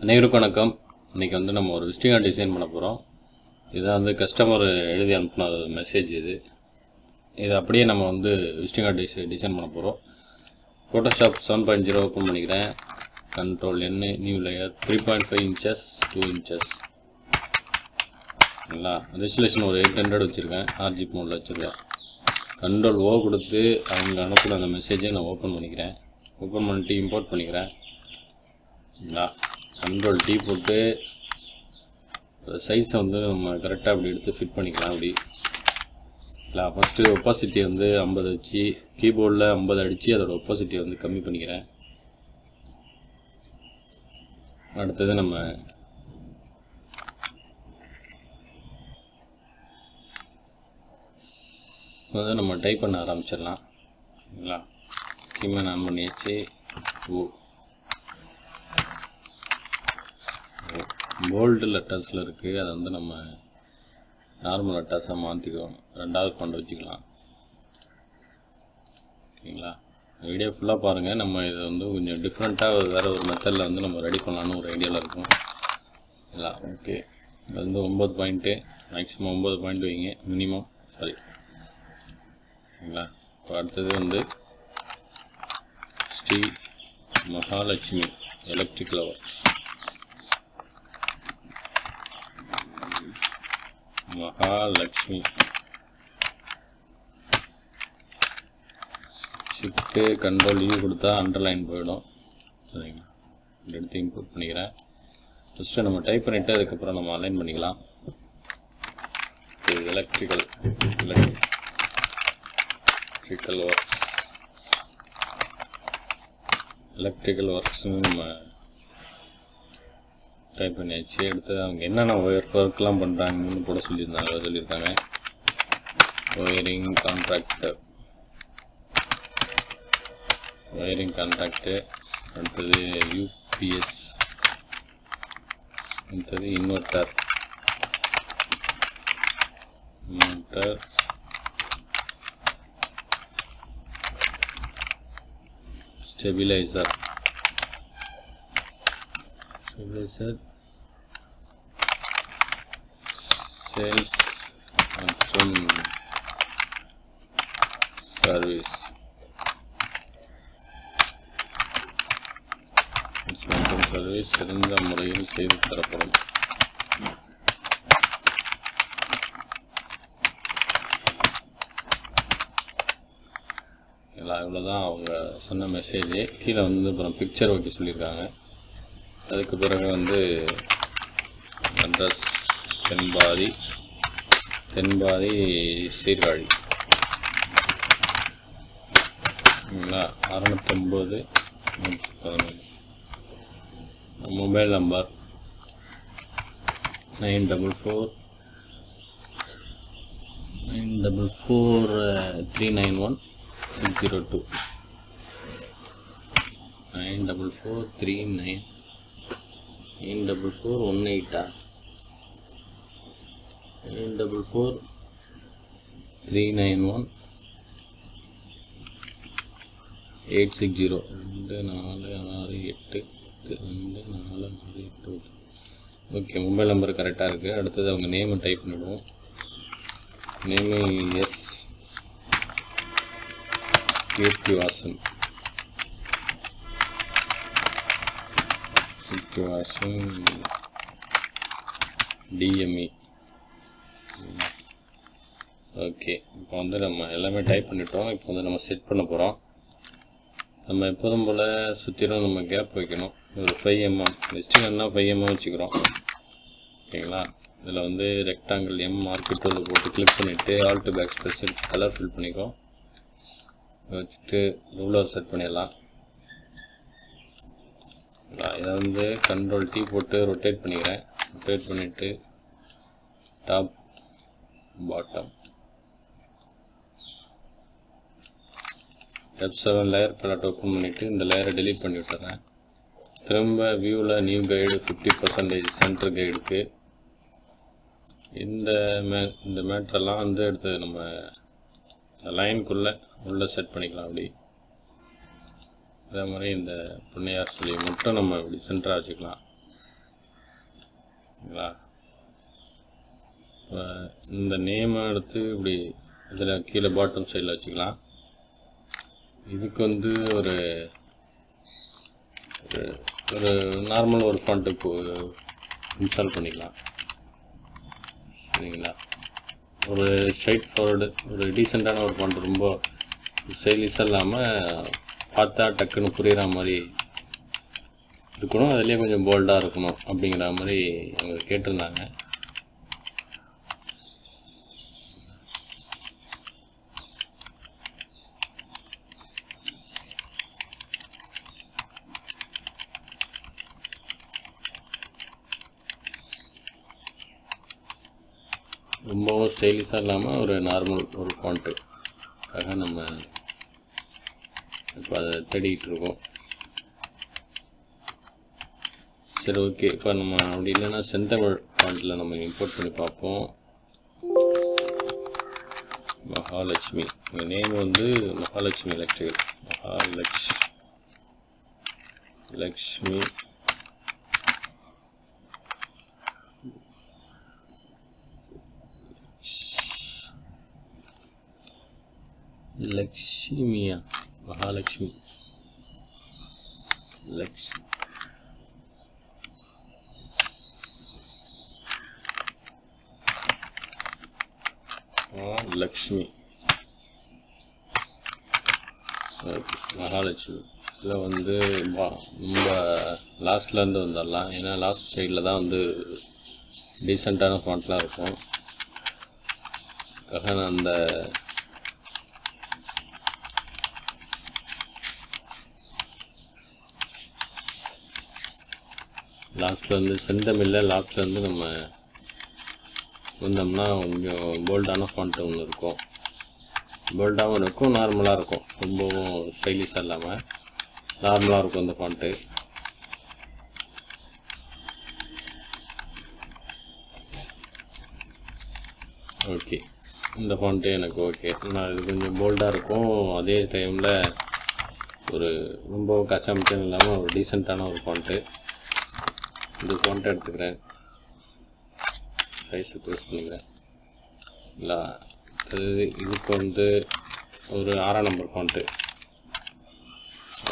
அனைவருக்கும் வணக்கம். இன்றைக்கி வந்து நம்ம ஒரு விசிட்டிங் கார்டு டிசைன் பண்ண போகிறோம். இதான் வந்து கஸ்டமர் எழுதி அனுப்பின மெசேஜ். இது அப்படியே நம்ம வந்து விசிட்டிங் கார்டு டிசைன் பண்ண போகிறோம். ஃபோட்டோஷாப் 7.0 ஓப்பன் பண்ணிக்கிறேன். Ctrl+N new layer 3.5 inches 2 inches. சரிங்களா? ரெசல்யூஷன் ஒரு 800 வச்சுருக்கேன். RGB மோடில் வச்சுருக்கேன். Ctrl+O கொடுத்து அவங்க அனுப்புகிற அந்த மெசேஜை நான் ஓப்பன் பண்ணிக்கிறேன். ஓப்பன் பண்ணிட்டு இம்போர்ட் பண்ணிக்கிறேன். சரிங்களா? Ctrl+T போட்டு சைஸை வந்து நம்ம கரெக்டாக அப்படி எடுத்து ஃபிட் பண்ணிக்கலாம். அப்படி இல்லை, ஃபஸ்ட்டு ஒப்பாசிட்டி வந்து 50 வச்சு கீபோர்டில் 50 அடித்து அதோடய ஒப்பாசிட்டியை வந்து கம்மி பண்ணிக்கிறேன். அடுத்தது நம்ம வந்து டைப் பண்ண ஆரம்பிச்சிடலாம். சரிங்களா? கீமேன் ஆன் பண்ணியாச்சு. போல்டு லெட்டர்ஸில் இருக்குது. அதை வந்து நம்ம நார்மல் லெட்டர்ஸாக மாற்றிக்குவோம். 2வது ஃபாண்ட் வச்சுக்கலாம். ஓகேங்களா? வீடியோ ஃபுல்லாக பாருங்கள். நம்ம இதை வந்து கொஞ்சம் டிஃப்ரெண்ட்டாக வேறு ஒரு மெத்தடில் வந்து நம்ம ரெடி பண்ணலான்னு ஒரு ஐடியாவில் இருக்கும். இல்லை, ஓகே. இது வந்து 9 பாயிண்ட்டு, மேக்ஸிமம் 9 பாயிண்ட் வைங்க, மினிமம். சாரி, ஓகேங்களா? இப்போ அடுத்தது வந்து Shri Mahalakshmi electrical works. Mahalakshmi shift Ctrl+U கொடுத்தா அண்டர்லைன் போயிடும். சரிங்களா? எடுத்து இம்போர்ட் பண்ணிக்கிறேன். ஃபஸ்ட்டு நம்ம டைப் பண்ணிவிட்டு அதுக்கப்புறம் நம்ம அலைன் பண்ணிக்கலாம். Electrical works. எலக்ட்ரிக்கல் ஒர்க்ஸ்னு நம்ம டைப் பண்ணியாச்சு. எடுத்து அவங்க என்னென்ன ஒர்க்லாம் பண்ணுறாங்கன்னு போட சொல்லியிருக்காங்க. ஒயரிங் கான்ட்ராக்டு, அடுத்தது யூபிஎஸ், அடுத்தது இன்வெர்ட்டர், ஸ்டெபிலைசர், சேல்ஸ் மற்றும் சர்வீஸ். சிறந்த முறையில் செய்து தரப்படும். இவ்வளோதான் அவங்க சொன்ன மெசேஜ். கீழே வந்து அப்புறம் பிக்சர் வைக்க சொல்லியிருக்காங்க. அதுக்கு பிறகு வந்து address Thenpathi Sirkazhi. 609 mobile number 944 391 602 944 944 391 860 2468. Okay, mobile number கரெக்டாக இருக்குது. அடுத்தது அவங்க நேமை டைப் பண்ணிவிடுவோம். Name S Keerthivasan DME. Okay, இப்போ வந்து நம்ம எல்லாமே டைப் பண்ணிட்டோம். இப்போ வந்து நம்ம செட் பண்ண போகிறோம். நம்ம எப்போதும் போல் சுற்றிலும் நம்ம கேப் வைக்கணும். ஒரு 5 mm வெஸ்டிங்கன்னா 5 mm வச்சுக்கிறோம். ஓகேங்களா? இதில் வந்து ரெக்டாங்கிள் மார்க்கெட் டூலில் போட்டு கிளிக் பண்ணிவிட்டு alt back space colour fill பண்ணிக்கோ. வச்சுட்டு ரூலர் செட் பண்ணிடலாம். இதை வந்து Ctrl+T போட்டு ரொட்டேட் பண்ணிக்கிறேன். ரொட்டேட் பண்ணிவிட்டு top bottom F7 layer palette open பண்ணிவிட்டு இந்த லேயரை டெலீட் பண்ணி விட்டுறேன். திரும்ப வியூவில் நியூ கைடு 50% சென்டர் கைடுக்கு. இந்த மேட்டரெல்லாம் வந்து எடுத்து நம்ம லைனுக்குள்ளே உள்ளே செட் பண்ணிக்கலாம். அப்படி அதே மாதிரி இந்த பிள்ளையார் சொல்லி மட்டும் நம்ம இப்படி சென்டராக வச்சுக்கலாம். இந்த நேமை எடுத்து இப்படி இதில் கீழே பாட்டம் சைடில் வச்சுக்கலாம். இதுக்கு வந்து ஒரு ஒரு நார்மல் ஒரு ஃபாண்ட்டுக்கு இன்ஸ்டால் பண்ணிக்கலாம். சரிங்களா? ஒரு ஸ்ட்ரைட் ஃபார்வர்டு ஒரு டீசெண்டான ஒரு ஃபாண்ட், ரொம்ப ஸ்டைலிஷாக இல்லாமல் பார்த்தா டக்குன்னு புரிகிற மாதிரி இருக்கணும், அதுலேயே கொஞ்சம் போல்டாக இருக்கணும் அப்படிங்கிற மாதிரி அவங்க கேட்டிருந்தாங்க. ரொம்பவும் ஸ்டைலிஷாக இல்லாமல் ஒரு நார்மல் ஒரு ஃபாண்ட்டுக்காக நம்ம இப்போ அதை தேடிக்கிட்டு இருக்கோம். சரி, ஓகே. இப்போ நம்ம அப்படி இல்லைன்னா செந்தமிழ் ஃபாண்ட்டில் நம்ம இம்போர்ட் பண்ணி பார்ப்போம். மகாலட்சுமி, இந்த நேம் வந்து மகாலட்சுமி எலக்ட்ரிக்கல். லக்ஷ்மி லக்ஷ்மியா, மகாலட்சுமி லக்ஷ்மி மகாலட்சுமி. இதில் வந்து ரொம்ப லாஸ்ட்லேருந்து வந்துடலாம், ஏன்னா லாஸ்ட் சைடில் தான் வந்து டீசெண்டான ஃபாண்ட்லாம் இருக்கும். அதுக்காக நான் அந்த லாஸ்ட்லேருந்து செந்தமிழில் லாஸ்ட்லேருந்து நம்ம வந்தோம்னா கொஞ்சம் போல்டான ஃபாண்ட்டு ஒன்று இருக்கும். போல்டாகவும் இருக்கும், நார்மலாக இருக்கும். ரொம்பவும் ஸ்டைலிஷாக இல்லாமல் நார்மலாக இருக்கும் இந்த ஃபாண்ட்டு. ஓகே, இந்த ஃபாண்ட்டு எனக்கு ஓகே. நான் இது கொஞ்சம் போல்டாக இருக்கும், அதே டைமில் ஒரு ரொம்ப கச்சாமிச்சம் இல்லாமல் ஒரு டீசெண்டான ஒரு ஃபாண்ட்டு. இந்த ஃபாண்ட்டை எடுத்துக்கிறேன், சைஸை க்ளோஸ் பண்ணிக்கிறேன். இல்லை, இதுக்கு வந்து ஒரு 6ஆம் நம்பர் ஃபாண்ட்டு.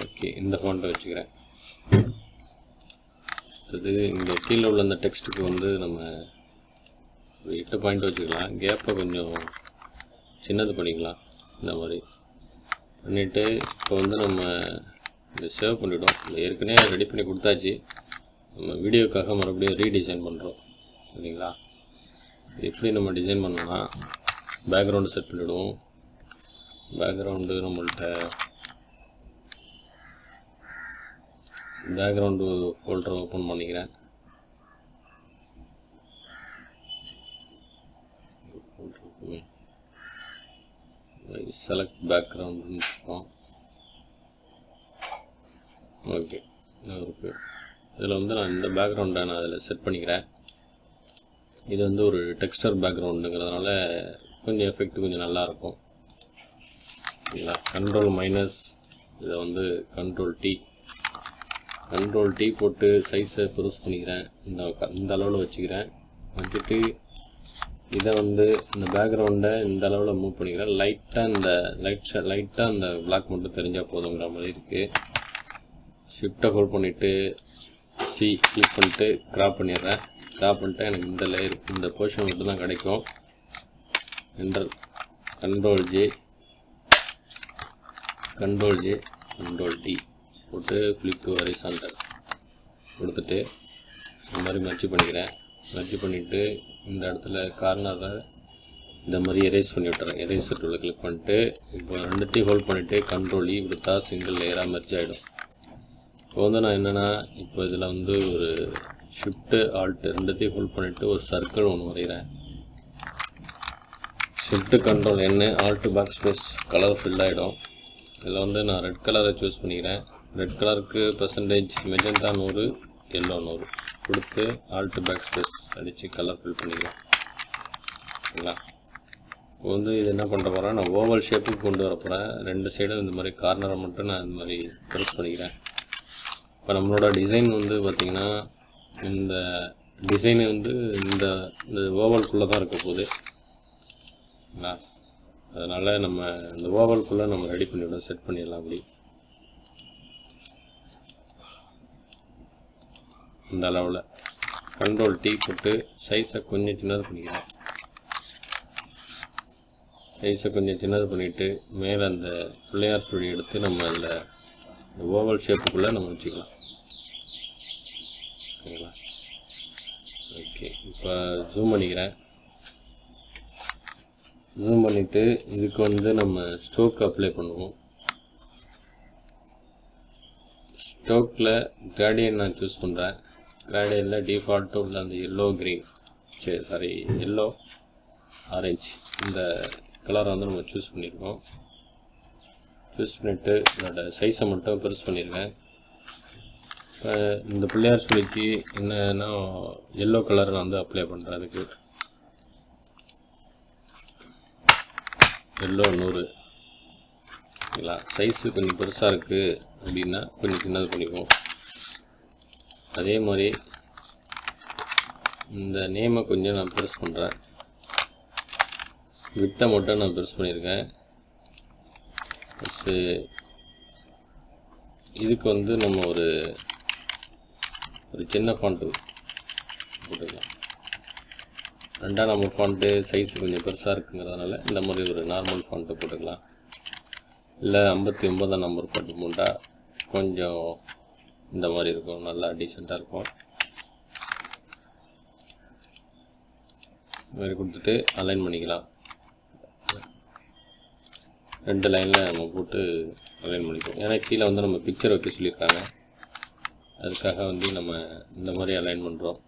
ஓகே, இந்த ஃபாண்ட்டை வச்சுக்கிறேன். அது இங்கே கீழே உள்ள இந்த டெக்ஸ்ட்டுக்கு வந்து நம்ம ஒரு 8 பாயிண்ட் வச்சுக்கலாம். கேப்பை கொஞ்சம் சின்னது பண்ணிக்கலாம். இந்த மாதிரி பண்ணிவிட்டு இப்போ வந்து நம்ம இதை சேவ் பண்ணிவிடும். ஏற்கனவே ரெடி பண்ணி கொடுத்தாச்சு, நம்ம வீடியோக்காக மறுபடியும் ரீடிசைன் பண்ணுறோம். சரிங்களா? எப்படி நம்ம டிசைன் பண்ணோம்னா, பேக்ரவுண்டு செட் பண்ணிவிடுவோம். பேக்ரவுண்டு நம்மள்கிட்ட பேக்ரவுண்டு ஃபோல்டரை ஓப்பன் பண்ணிக்கிறேன். செலக்ட் பேக்ரவுண்டுன்னு இருக்கோம். ஓகே, இருக்குது. இதில் வந்து நான் இந்த பேக்ரவுண்டை நான் அதில் செட் பண்ணிக்கிறேன். இது வந்து ஒரு டெக்ஸ்டர் பேக்ரவுண்டுங்கிறதுனால கொஞ்சம் எஃபெக்ட் கொஞ்சம் நல்லாயிருக்கும். சரிங்களா? கண்ட்ரோல்- இதை வந்து கண்ட்ரோல் டி போட்டு சைஸை ப்ரூஸ் பண்ணிக்கிறேன். இந்த அளவில் வச்சுக்கிறேன். வச்சுட்டு இதை வந்து இந்த பேக்ரவுண்டை இந்த அளவில் மூவ் பண்ணிக்கிறேன். லைட்டாக இந்த பிளாக் மட்டும் தெரிஞ்சால் போதுங்கிற மாதிரி இருக்குது. ஷிஃப்ட்டை ஹோல்ட் பண்ணிவிட்டு சி கிளிக் பண்ணிட்டு கிராப் பண்ணிடுறேன். கிராப் பண்ணிட்டு எனக்கு இந்த லேயர், இந்த போர்ஷன் மட்டும் தான் கிடைக்கும். கண்ட்ரோல் ஜே கண்ட்ரோல் டி போட்டு ஃப்ளிப் டு ஹரிசாண்டல் கொடுத்துட்டு இந்த மாதிரி மெர்ஜ் பண்ணிக்கிறேன். மெர்ஜ் பண்ணிவிட்டு இந்த இடத்துல கார்னரை இந்த மாதிரி எரேஸ் பண்ணி விட்டுறேன். எரேசர் டூலில் கிளிக் பண்ணிட்டு இப்போ ரெண்டுத்தையும் ஹோல்ட் பண்ணிவிட்டு கண்ட்ரோல் இ கொடுத்தா சிங்கிள் லேயராக மெர்ஜ் ஆகிடும். இப்போ வந்து நான் என்னென்னா, இப்போ இதில் வந்து ஒரு ஷிஃப்ட்டு ஆல்ட்டு ரெண்டுத்தையும் ஹோல்ட் பண்ணிவிட்டு ஒரு சர்க்கிள் ஒன்று வரைகிறேன். ஷிஃப்ட்டு கண்ட்ரோல் என்ன alt back space colour fill ஆகிடும். இதில் வந்து நான் ரெட் கலரை சூஸ் பண்ணிக்கிறேன். ரெட் கலருக்கு பெர்சன்டேஜ் மெஜந்தா 100, எல்லோ 100 கொடுத்து ஆல்ட்டு பேக் ஸ்பேஸ் அடித்து கலர் ஃபில் பண்ணிக்கிறேன். சரிங்களா? இப்போ வந்து இது என்ன பண்ணுற போகிறேன், நான் ஓவல் ஷேப்புக்கு கொண்டு வர போகிறேன். ரெண்டு சைடும் இந்த மாதிரி கார்னரை மட்டும் நான் இந்த மாதிரி ப்ரெஸ் பண்ணிக்கிறேன். இப்போ நம்மளோட டிசைன் வந்து பார்த்திங்கன்னா இந்த டிசைன் வந்து இந்த ஓவல்குள்ளே தான் இருக்க போகுது. அதனால் நம்ம இந்த ஓவல்குள்ளே நம்ம ரெடி பண்ணிவிடணும், செட் பண்ணிடலாம். அப்படி இந்த அளவில் Ctrl T போட்டு சைஸை கொஞ்சம் சின்னது பண்ணிக்கிறேன். சைஸை கொஞ்சம் சின்னது பண்ணிவிட்டு மேலே அந்த பிள்ளையார் சுழி எடுத்து நம்ம இந்த ஓவல் ஷேப்புக்குள்ளே நம்ம வச்சுக்கலாம். ஓகேங்களா? ஓகே, இப்போ ஜூம் பண்ணிக்கிறேன். ஜூம் பண்ணிவிட்டு இதுக்கு வந்து நம்ம ஸ்ட்ரோக் அப்ளை பண்ணுவோம். ஸ்ட்ரோக்கில் கிராடியன் நான் சூஸ் பண்ணுறேன். கிராடியனில் டிஃபால்ட்டு உள்ள அந்த எல்லோ க்ரீன் எல்லோ ஆரஞ்சு இந்த கலரை வந்து நம்ம சூஸ் பண்ணியிருக்கோம். சூஸ் பண்ணிவிட்டு இதோட சைஸை மட்டும் பெருசு பண்ணியிருக்கேன். இப்போ இந்த பிள்ளையார் சுழிக்கு என்னன்னா எல்லோ கலர் நான் வந்து அப்ளை பண்ணுறேன். அதுக்கு எல்லோ 100. ஓகேங்களா? சைஸு கொஞ்சம் பெருசாக இருக்குது அப்படின்னா கொஞ்சம் சின்னது பண்ணிக்குவோம். அதே மாதிரி இந்த நேமை கொஞ்சம் நான் பெருசு பண்ணுறேன். வித்தை மட்டும் நான் பெருசு பண்ணியிருக்கேன். ப்ளஸ்ஸு இதுக்கு வந்து நம்ம ஒரு சின்ன ஃபாண்ட்டு போட்டுக்கலாம். 2ஆம் நம்பர் ஃபாண்ட்டு சைஸு கொஞ்சம் பெருசாக இருக்குங்கிறதுனால இந்த மாதிரி ஒரு நார்மல் ஃபாண்ட்டு போட்டுக்கலாம். இல்லை 59ஆம் நம்பர் ஃபாண்ட்டு போட்டால் கொஞ்சம் இந்த மாதிரி இருக்கும், நல்லா டீசெண்டாக இருக்கும். இந்த மாதிரி கொடுத்துட்டு அலைன் பண்ணிக்கலாம். 2 லைனில் நம்ம போட்டு அலைன் பண்ணிப்போம். ஏன்னா கீழே வந்து நம்ம பிக்சர் வைக்க சொல்லியிருக்காங்க. அதுக்காக வந்து நம்ம இந்த மாதிரி அலைன் பண்ணுறோம்.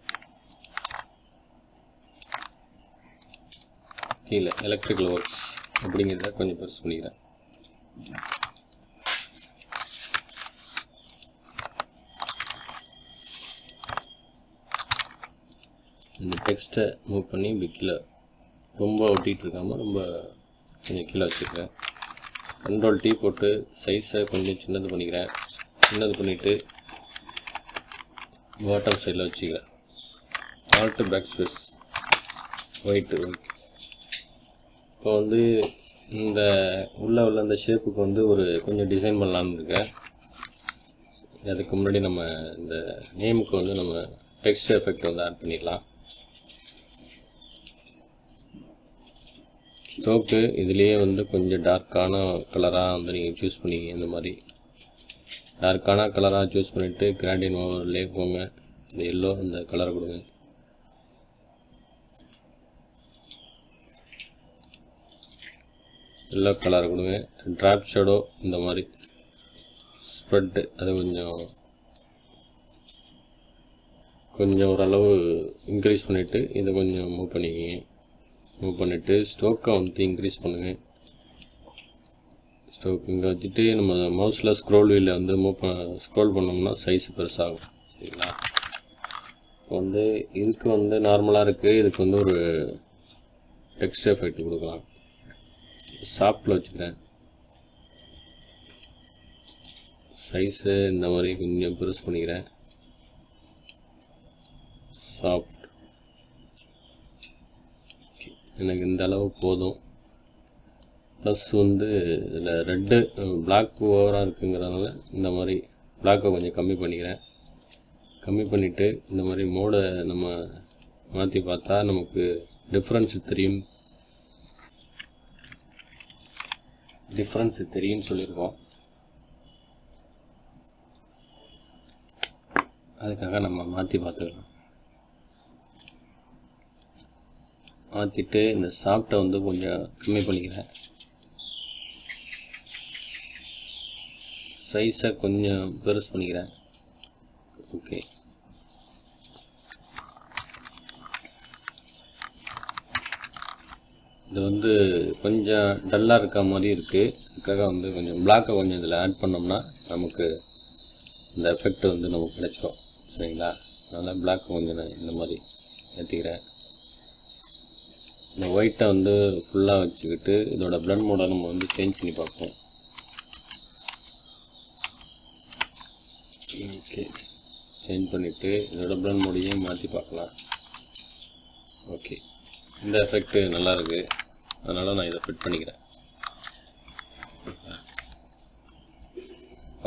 கீழே எலக்ட்ரிக்கல் ஒர்க்ஸ் அப்படிங்கிறத கொஞ்சம் பெருசு பண்ணிக்கிறேன். இந்த டெக்ஸ்ட்டை மூவ் பண்ணி இப்படி கீழே ரொம்ப ஒட்டிகிட்டு இருக்காமல் ரொம்ப கொஞ்சம் கீழே வச்சுருக்கேன். Ctrl T போட்டு சைஸை கொஞ்சம் சின்னது பண்ணிக்கிறேன். சின்னது பண்ணிவிட்டு பாட்டம் சைடில் வச்சுக்கிறேன். Alt backspace white. ஓகே, இப்போ வந்து இந்த உள்ள அந்த ஷேப்புக்கு வந்து கொஞ்சம் டிசைன் பண்ணலான்னு இருக்கேன். அதுக்கு முன்னாடி நம்ம இந்த நேமுக்கு வந்து நம்ம டெக்ஸ்ட் எஃபெக்ட் வந்து ஆட் பண்ணிடலாம். ஸ்ட்ரோக்கு இதுலேயே வந்து கொஞ்சம் டார்க்கான கலராக வந்து நீங்கள் சூஸ் பண்ணிங்க. இந்த மாதிரி டார்க்கான கலராக சூஸ் பண்ணிவிட்டு கிராடியன் ஓவர்லே போங்க. இந்த எல்லோ இந்த கலரை கொடுங்க. எல்லோ கலரை கொடுங்க. ட்ராப் ஷேடோ இந்த மாதிரி ஸ்ப்ரெட்டு அது கொஞ்சம் ஓரளவு இன்க்ரீஸ் பண்ணிவிட்டு இதை கொஞ்சம் மூவ் பண்ணிக்கிங்க. மூவ் பண்ணிவிட்டு ஸ்ட்ரோக்கை வந்து இன்க்ரீஸ் பண்ணுங்கள். ஸ்ட்ரோக் இங்கே வச்சுட்டு நம்ம மவுஸில் ஸ்க்ரோல் வீலில் வந்து ஸ்க்ரோல் பண்ணோம்னா சைஸ் பெருசாகும். சரிங்களா? இப்போ வந்து இதுக்கு வந்து நார்மலாக இருக்குது. இதுக்கு வந்து ஒரு டெக்ஸ்ட் எஃபெக்ட் கொடுக்கலாம். சாஃப்டில் வச்சுக்கிறேன். சைஸு இந்த மாதிரி கொஞ்சம் பெருசு பண்ணிக்கிறேன். சாஃப்ட் எனக்கு இந்த அளவு போதும். ப்ளஸ் வந்து இதில் ரெட்டு பிளாக் ஓவராக இருக்குங்கிறதுனால இந்த மாதிரி பிளாக்கை கொஞ்சம் கம்மி பண்ணிக்கிறேன். கம்மி பண்ணிவிட்டு இந்த மாதிரி மோடை நம்ம மாற்றி பார்த்தா நமக்கு டிஃப்ரென்ஸு தெரியும்னு சொல்லியிருக்கோம். அதுக்காக நம்ம மாற்றி பார்த்துக்கலாம். மாற்றிட்டு இந்த சாஃப்ட்டை வந்து கொஞ்சம் கம்மி பண்ணிக்கிறேன். சைஸை கொஞ்சம் பெருசு பண்ணிக்கிறேன். ஓகே, இது வந்து கொஞ்சம் டல்லாக இருக்க மாதிரி இருக்குது. அதுக்காக வந்து கொஞ்சம் பிளாக்கை கொஞ்சம் இதில் ஆட் பண்ணோம்னா நமக்கு இந்த எஃபெக்ட் வந்து நமக்கு கிடைச்சிடும். சரிங்களா? அதனால் பிளாக்கை கொஞ்சம் நான் இந்த மாதிரி ஏற்றிக்கிறேன். இந்த ஒயிட்டை வந்து ஃபுல்லாக வச்சுக்கிட்டு இதோட பிளண்ட் மோடை நம்ம வந்து சேஞ்ச் பண்ணி பார்ப்போம். ஓகே, சேஞ்ச் பண்ணிவிட்டு இதோட பிளண்ட் மோடையும் மாற்றி பார்க்கலாம். ஓகே, இந்த எஃபெக்ட் நல்லாயிருக்கு, அதனால் நான் இதை ஃபிட் பண்ணிக்கிறேன்.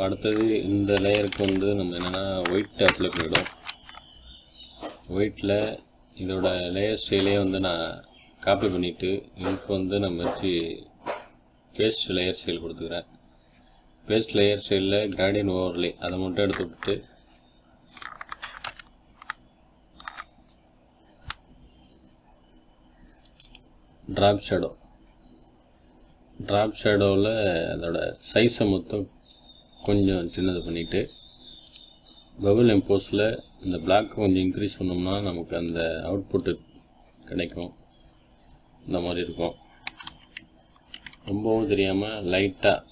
அடுத்தது இந்த லேயருக்கு வந்து நம்ம என்னென்னா ஒயிட் அப்ளை பண்ணிவிடும். ஒயிட்டில் இதோட லேயர் ஸ்டைலே வந்து நான் காப்பி பண்ணிவிட்டு இப்போ வந்து நம்ம வச்சு பேஸ்ட் லேயர் ஸ்டைல் கொடுத்துக்கிறேன். பேஸ்ட் லேயர் ஸ்டைலில் கிராடியன்ட் ஓவர்லே அதை மட்டும் எடுத்து விட்டுட்டு ட்ராப் ஷேடோவில் அதோட சைஸை மொத்தம் கொஞ்சம் சின்னது பண்ணிவிட்டு பபிள் எம்போஸில் இந்த பிளாக் கொஞ்சம் இன்க்ரீஸ் பண்ணோம்னா நமக்கு அந்த அவுட்புட்டு கிடைக்கும். இந்த மாதிரி இருக்கும். ரொம்பவும் தெரியாமல் லைட்டாக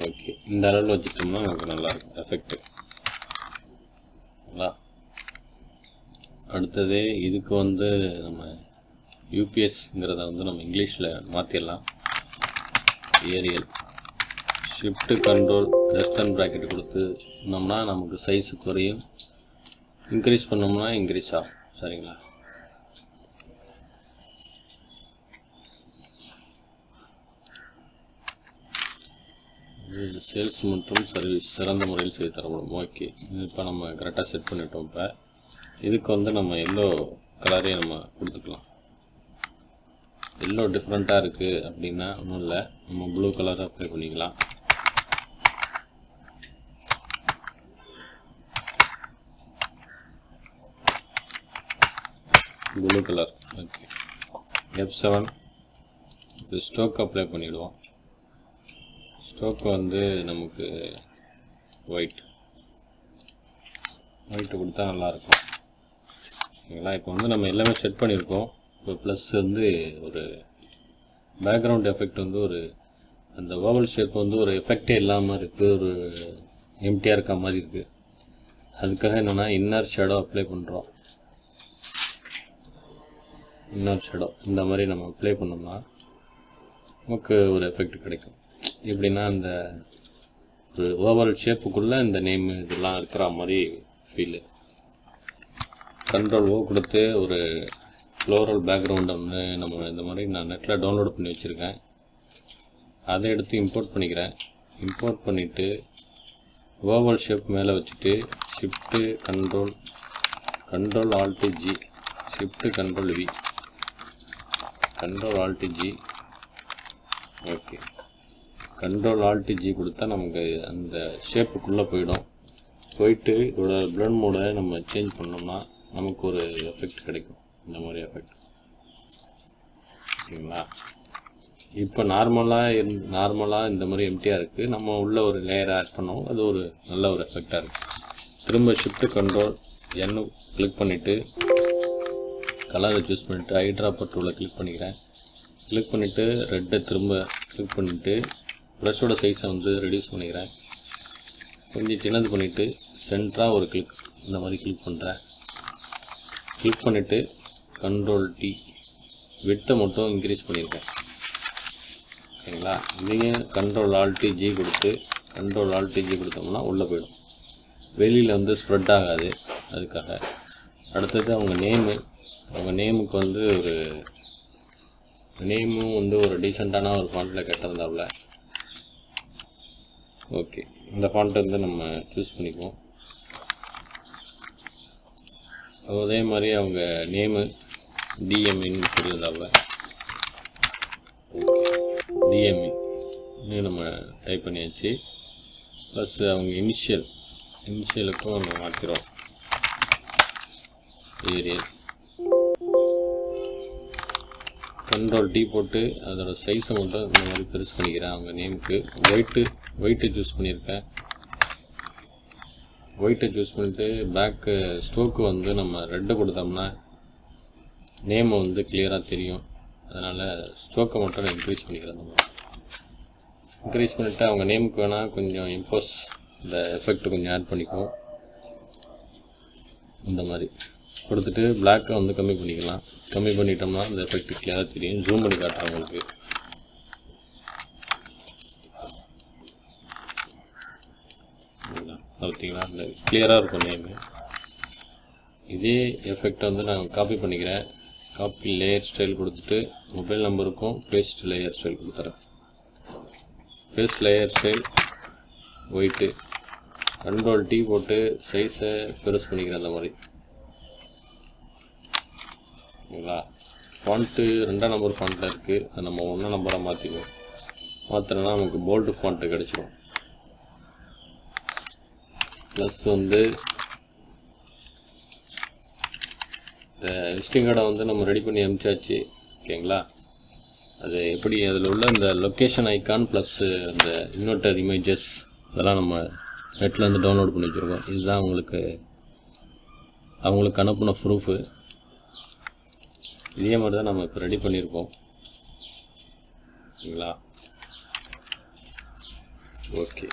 ஓகே இந்த அளவில் வச்சுட்டோம்னா நமக்கு நல்லாயிருக்கும் எஃபெக்ட்டு. அடுத்தது இதுக்கு வந்து நம்ம யூபிஎஸ்ங்கிறத வந்து நம்ம இங்கிலீஷில் மாற்றிடலாம். Arial shift control western bracket கொடுத்தோம்னா நமக்கு சைஸு குறையும், இன்க்ரீஸ் பண்ணோம்னா இன்க்ரீஸ் ஆகும். சரிங்களா? சேல்ஸ் மற்றும் சர்வீஸ் சிறந்த முறையில் செய்து தரப்படும். ஓகே, இப்போ நம்ம கரெக்டாக செட் பண்ணிட்டோம். இப்போ இதுக்கு வந்து நம்ம எல்லோ கலரே நம்ம கொடுத்துக்கலாம். எல்லோ டிஃப்ரெண்ட்டாக இருக்குது அப்படின்னா ஒன்றும் இல்லை, நம்ம ப்ளூ கலரை அப்ளை பண்ணிக்கலாம். Blue colour. Okay, F7 stroke apply பண்ணிவிடுவோம். ஸ்டோக் வந்து நமக்கு ஒயிட் கொடுத்தா நல்லாயிருக்கும். சரிங்களா? இப்போ வந்து நம்ம எல்லாமே செட் பண்ணியிருக்கோம். இப்போ ப்ளஸ் வந்து ஒரு பேக்ரவுண்ட் எஃபெக்ட் வந்து ஒரு அந்த ஓவல் ஷேப் வந்து ஒரு எஃபெக்டே இல்லாமல் இருக்குது, ஒரு எம்டியாக இருக்க மாதிரி இருக்குது. அதுக்காக என்னென்னா இன்னர் ஷேடோ அப்ளை பண்ணுறோம். இன்னர் ஷேடோ இந்த மாதிரி நம்ம அப்ளை பண்ணோம்னா நமக்கு ஒரு எஃபெக்ட் கிடைக்கும். எப்படின்னா அந்த ஒரு ஓவல் ஷேப்புக்குள்ளே இந்த நேம் இதெல்லாம் இருக்கிற மாதிரி ஃபீலு. கண்ட்ரோல் ஓ கொடுத்து ஒரு ஃப்ளோரல் பேக்ரவுண்ட் ஒன்று நம்ம இந்த மாதிரி நான் நெட்டில் டவுன்லோட் பண்ணி வச்சுருக்கேன். அதை எடுத்து இம்போர்ட் பண்ணிக்கிறேன். இம்போர்ட் பண்ணிவிட்டு ஓவல் ஷேப் மேலே வச்சுட்டு shift control alt G, shift control V, control alt G. Okay, control alt G கொடுத்தா நமக்கு அந்த ஷேப்புக்குள்ளே போயிட்டு இதோட பிளண்ட் மோடை நம்ம சேஞ்ச் பண்ணோம்னா நமக்கு ஒரு எஃபெக்ட் கிடைக்கும். இந்த மாதிரி எஃபெக்ட். ஓகேங்களா? இப்போ நார்மலாக இந்த மாதிரி எம்டியாக இருக்குது. நம்ம உள்ள ஒரு லேயர் ஆட் பண்ணோம், அது ஒரு நல்ல ஒரு எஃபெக்டாக இருக்குது. திரும்ப ஷிஃப்ட்டு கண்ட்ரோல் என்னு கிளிக் பண்ணிவிட்டு கலரை சூஸ் பண்ணிவிட்டு ஐட்ராப்பர் டூவில் கிளிக் பண்ணிக்கிறேன். கிளிக் பண்ணிவிட்டு ரெட்டை திரும்ப கிளிக் பண்ணிவிட்டு ப்ரஷோட சைஸை வந்து ரெடியூஸ் பண்ணிக்கிறேன். கொஞ்சம் சின்னது பண்ணிவிட்டு சென்டராக ஒரு கிளிக் இந்த மாதிரி கிளிக் பண்ணுறேன். கிளிக் பண்ணிவிட்டு கண்ட்ரோல் டி விட்த்தை மட்டும் இன்க்ரீஸ் பண்ணியிருக்கேன். ஓகேங்களா? இதையும் கண்ட்ரோல் ஆல்ட் ஜி கொடுத்தோம்னா உள்ளே போயிடும், வெளியில் வந்து ஸ்ப்ரெட் ஆகாது. அதுக்காக அடுத்தது அவங்க நேமுக்கு வந்து ஒரு நேமும் வந்து ஒரு டீசெண்டான ஒரு ஃபாண்ட்டில் கேட்டிருந்தாப்புல. ஓகே, இந்த ஃபாண்ட்டை வந்து நம்ம சூஸ் பண்ணிக்குவோம். அதே மாதிரி அவங்க நேமு டிஎம்இன்னு சொல்லியிருந்தாப்புல. டிஎம்இ நம்ம டைப் பண்ணியாச்சு. ப்ளஸ் அவங்க இனிஷியலுக்கும் நம்ம மாற்றிடுவோம். ஏரியல் கண்ட்ரோல் டி போட்டு அதோட சைஸை மட்டும் இந்த மாதிரி பெருசு பண்ணிக்கிறேன். அவங்க நேமுக்கு ஒயிட்டு சூஸ் பண்ணியிருக்கேன். ஒயிட்டை சூஸ் பண்ணிவிட்டு பேக்கு ஸ்ட்ரோக்கு வந்து நம்ம ரெட்டை கொடுத்தோம்னா நேமை வந்து கிளியராக தெரியும். அதனால் ஸ்ட்ரோக்கை மட்டும் நான் இன்க்ரீஸ் பண்ணிக்கிறேன். நம்ம இன்க்ரீஸ் பண்ணிவிட்டு அவங்க நேமுக்கு வேணால் கொஞ்சம் இம்போஸ் இந்த எஃபெக்ட் கொஞ்சம் ஆட் பண்ணிக்குவோம். இந்த மாதிரி கொடுத்துட்டு பிளாக்கை வந்து கம்மி பண்ணிக்கலாம். கம்மி பண்ணிட்டோம்னா இந்த எஃபெக்ட் கிளியராக தெரியும். ஜூம் பண்ணி காட்டுறேன் உங்களுக்கு. பார்த்தீங்களா, அந்த கிளியராக இருக்கும் நேமு. இதே எஃபெக்ட் வந்து நான் காப்பி பண்ணிக்கிறேன். காப்பி லேயர் ஸ்டைல் கொடுத்துட்டு மொபைல் நம்பருக்கும் பேஸ்ட் லேயர் ஸ்டைல் கொடுத்துறேன். Paste layer style white, Ctrl T போட்டு சைஸை பெருசு பண்ணிக்கிறேன். அந்த மாதிரி ஓகேங்களா. ஃபாண்ட்டு 2ஆம் நம்பர் ஃபாண்ட்டில் இருக்குது, அதை நம்ம 1ஆம் நம்பராக மாற்றிக்குவோம். மாற்றினா நமக்கு போல்டு ஃபாண்ட்டு கிடச்சிடும். ப்ளஸ் வந்து இந்த விசிட்டிங் கார்டை வந்து நம்ம ரெடி பண்ணி அனுப்பிச்சாச்சு. ஓகேங்களா. அது எப்படி அதில் உள்ள இந்த லொக்கேஷன் ஐக்கான் ப்ளஸ் இந்த இன்வெர்ட்டர் இமேஜஸ் அதெல்லாம் நம்ம நெட்டில் வந்து டவுன்லோட் பண்ணி வச்சுருக்கோம். இதுதான் அவங்களுக்கு அனுப்பின ப்ரூஃபு. இதே மாதிரி தான் நம்ம இப்போ ரெடி பண்ணியிருக்கோம். ஓகேங்களா. ஓகே,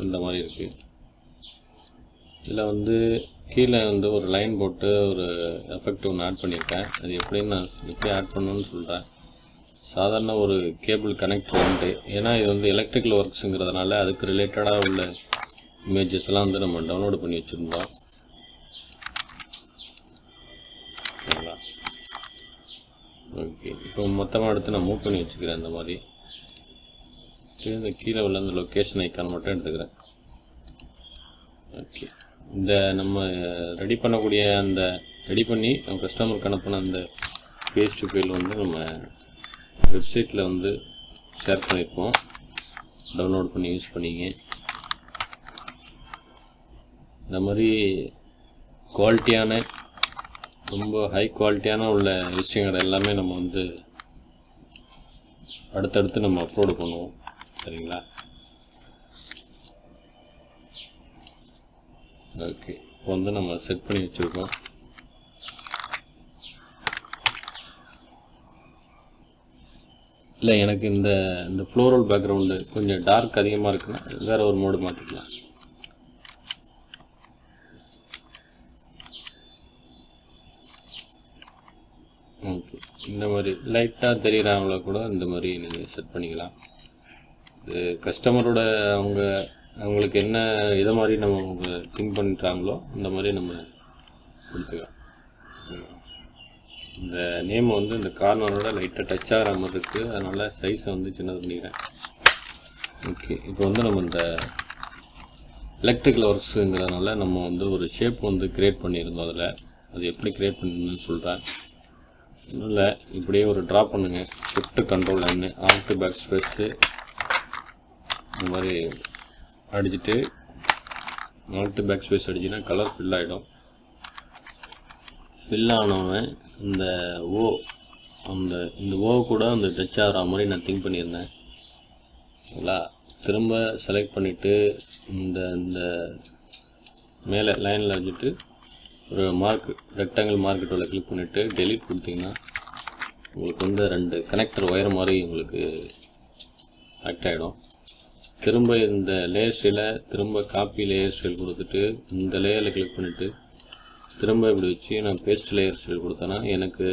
இந்த மாதிரி இருக்குது. இதில் வந்து கீழே வந்து ஒரு லைன் போட்டு ஒரு எஃபெக்ட் ஒன்று ஆட் பண்ணியிருக்கேன். அது எப்படின்னு நான் எப்படி ஆட் பண்ணணும்னு சொல்கிறேன். சாதாரண ஒரு கேபிள் கனெக்டர் உண்டு. ஏன்னா இது வந்து எலக்ட்ரிக்கல் ஒர்க்ஸுங்கிறதுனால அதுக்கு ரிலேட்டடாக உள்ள இமேஜஸ் எல்லாம் வந்து நம்ம டவுன்லோடு பண்ணி வச்சுருந்தோம். ஓகேங்களா. ஓகே, இப்போ மொத்தமாக எடுத்து நான் மூவ் பண்ணி வச்சுக்கிறேன். இந்த மாதிரி இந்த கீழே உள்ள அந்த லொக்கேஷன் ஐக்கான் மட்டும் எடுத்துக்கிறேன். ஓகே, இந்த நம்ம ரெடி பண்ணக்கூடிய அந்த ரெடி பண்ணி நம்ம கஸ்டமருக்கு அனுப்பின அந்த பேஸ்ட் ஃபைல் வந்து நம்ம வெப்சைட்டில் வந்து ஷேர் பண்ணியிருப்போம். டவுன்லோட் பண்ணி யூஸ் பண்ணிங்க. இந்த மாதிரி குவாலிட்டியான ரொம்ப ஹை குவாலிட்டியான உள்ள விஷயங்கள் எல்லாமே நம்ம வந்து அடுத்தடுத்து நம்ம அப்லோடு பண்ணுவோம். சரிங்களா. ஓகே, இப்போ வந்து நம்ம செட் பண்ணி வச்சுருக்கோம். இல்லை, எனக்கு இந்த ஃப்ளோரல் பேக்ரவுண்டு கொஞ்சம் டார்க் அதிகமாக இருக்குன்னா வேறு ஒரு மோடு மாற்றிக்கலாம். ஓகே, இந்த மாதிரி லைட்டாக தெரிகிறாங்களோ கூட இந்த மாதிரி நீங்கள் செட் பண்ணிக்கலாம். இது கஸ்டமரோட அவங்களுக்கு என்ன இதை மாதிரி நம்ம திங்க் பண்ணிட்டாங்களோ அந்த மாதிரி நம்ம கொடுத்துக்கலாம். இந்த நேம் வந்து இந்த கார்னரோட லைட்டாக டச் ஆகிற மாதிரி இருக்குது, அதனால் சைஸை வந்து சின்னது பண்ணிக்கிறேன். ஓகே, இப்போ வந்து நம்ம இந்த எலக்ட்ரிக்கல் ஒர்க்ஸுங்கிறதுனால நம்ம வந்து ஒரு ஷேப் வந்து க்ரியேட் பண்ணியிருந்தோம். அதில் அது எப்படி க்ரியேட் பண்ணியிருந்தோன்னு சொல்கிறேன். இல்லை, இப்படியே ஒரு ட்ரா பண்ணுங்கள். Shift control line alt back space இந்த மாதிரி அடிச்சுட்டு ஆல்ட் பேக் ஸ்பேஸ் அடிச்சுன்னா கலர் ஃபில் ஆகிடும். ஃபில் ஆனவன் இந்த ஓ கூட அந்த டச் ஆகிற மாதிரி நான் திங்க் பண்ணியிருந்தேன். ஓகேங்களா. திரும்ப செலக்ட் பண்ணிவிட்டு இந்த மேலே லைனில் வச்சுட்டு ஒரு ரெக்டாங்கிள் மார்க்கெட்டோட கிளிக் பண்ணிவிட்டு டெலீட் கொடுத்தீங்கன்னா உங்களுக்கு வந்து 2 கனெக்டர் ஒயர் மாதிரி உங்களுக்கு ஆக்ட் ஆகிடும். திரும்ப இந்த லேயர் ஸ்டைலை திரும்ப காப்பி லேயர் ஸ்டைல் கொடுத்துட்டு இந்த லேயரில் கிளிக் பண்ணிவிட்டு திரும்ப இப்படி வச்சு நான் பேஸ்ட் லேயர் ஸ்டைல் கொடுத்தேன்னா எனக்கு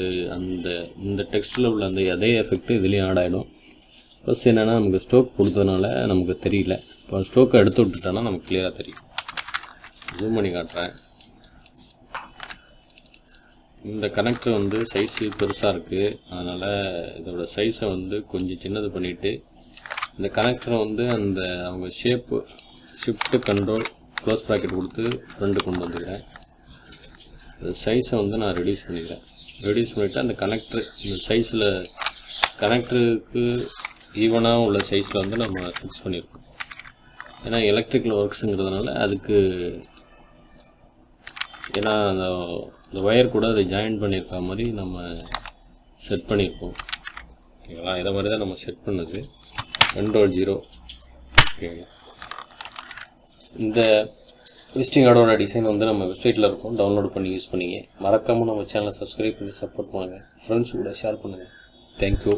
இந்த டெக்ஸ்ட்டில் உள்ள அந்த அதே எஃபெக்ட் இதுலேயும் ஆட் ஆகிடும். ப்ளஸ் என்னென்னா நமக்கு ஸ்டோக் கொடுத்ததுனால நமக்கு தெரியல. இப்போ ஸ்டோக்கை எடுத்து விட்டுட்டோன்னா நமக்கு கிளியராக தெரியும். ஜூம் பண்ணி காட்டுறேன். இந்த கனெக்டர் வந்து சைஸு பெருசாக இருக்குது, அதனால் இதோட சைஸை வந்து கொஞ்சம் சின்னது பண்ணிவிட்டு இந்த கனெக்டரை வந்து அவங்க shape shift control close bracket கொடுத்து ஃப்ரண்ட் கொண்டு வந்துக்கிறேன். சைஸை வந்து நான் ரெடியூஸ் பண்ணிக்கிறேன். ரெடியூஸ் பண்ணிவிட்டு அந்த இந்த சைஸில் கனெக்டருக்கு ஈவனாக உள்ள சைஸில் வந்து நம்ம ஃபிக்ஸ் பண்ணியிருக்கோம். ஏன்னா எலக்ட்ரிக்கல் ஒர்க்ஸுங்கிறதுனால அதுக்கு ஏன்னா அந்த ஒயர் கூட அதை ஜாயின் பண்ணியிருக்க மாதிரி நம்ம செட் பண்ணியிருக்கோம். ஓகேங்களா. இதை மாதிரி தான் நம்ம செட் பண்ணது. Ctrl 0. ஓகேங்களா. இந்த விசிட்டிங் கார்டோட டிசைன் வந்து நம்ம வெப்சைட்டில் இருக்கும், டவுன்லோட் பண்ணி யூஸ் பண்ணிங்க. மறக்காமல் நம்ம சேனலை சப்ஸ்கிரைப் பண்ணி சப்போர்ட் பண்ணுங்கள். ஃப்ரெண்ட்ஸ் கூட ஷேர் பண்ணுங்கள். தேங்க்யூ.